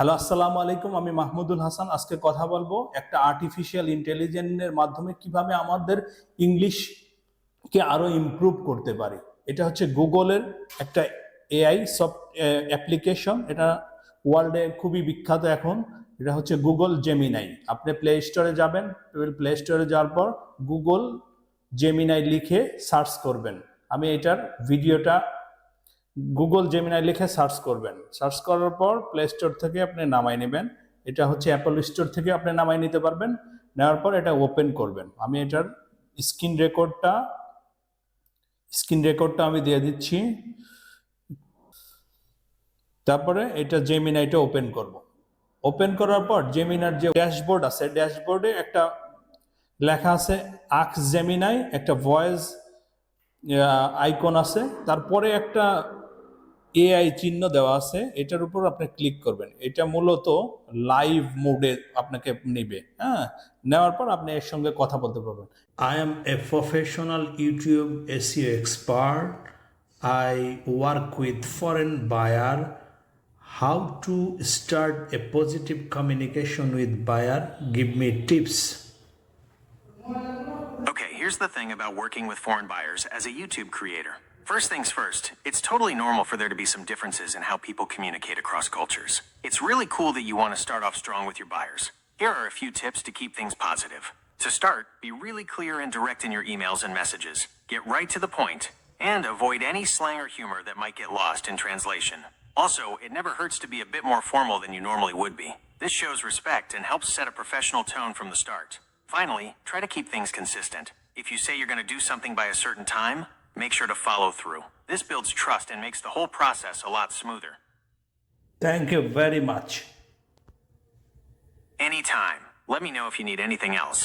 Hello, আসসালামু আলাইকুম। আমি মাহমুদুল হাসান। আজকে কথা বলবো একটা আর্টিফিশিয়াল ইন্টেলিজেন্সের মাধ্যমে কিভাবে আমাদের ইংলিশকে আরো ইমপ্রুভ করতে পারি। এটা হচ্ছে গুগলের একটা এআই সফট অ্যাপ্লিকেশন। এটা ওয়ার্ল্ডে খুবই বিখ্যাত এখন। এটা হচ্ছে গুগল জেমিনাই। আপনি প্লে স্টোরে যাবেন, প্লে স্টোরে যাওয়ার পর গুগল জেমিনাই লিখে সার্চ করবেন। আমি এটার ভিডিওটা গুগল জেমিনাই লিখে সার্চ করবেন। সার্চ করার পর প্লে স্টোর থেকে আপনি নামাই নেবেন। এটা হচ্ছে অ্যাপল স্টোর থেকে আপনি নামাই নিতে পারবেন। নেওয়ার পর এটা ওপেন করবেন। আমি এটার স্ক্রিন রেকর্ডটা আমি দিয়ে দিচ্ছি। তারপরে এটা জেমিনাইটা ওপেন করব। ওপেন করার পর জেমিনার যে ড্যাশবোর্ড আছে, ড্যাশবোর্ডে একটা লেখা আছে আস্ক জেমিনাই, একটা ভয়েস আইকন আছে, তারপরে একটা এআই চিহ্ন দেওয়া আছে, এটার উপর আপনি ক্লিক করবেন। এটা মূলত লাইভ মোডে আপনাকে নেবে। হ্যাঁ, নেওয়ার পর আপনি এর সঙ্গে কথা বলতে পারবেন। I am a professional YouTube SEO expert. I work with foreign buyer. How to start a positive communication with buyer, give me tips. Okay, here's the thing about working with foreign buyers as a YouTube creator. First things first, it's totally normal for there to be some differences in how people communicate across cultures. It's really cool that you want to start off strong with your buyers. Here are a few tips to keep things positive. To start, be really clear and direct in your emails and messages. Get right to the point, and avoid any slang or humor that might get lost in translation. Also, it never hurts to be a bit more formal than you normally would be. This shows respect and helps set a professional tone from the start. Finally, try to keep things consistent. If you say you're going to do something by a certain time, make sure to follow through. This builds trust and makes the whole process a lot smoother. Thank you very much. Anytime. Let me know if you need anything else.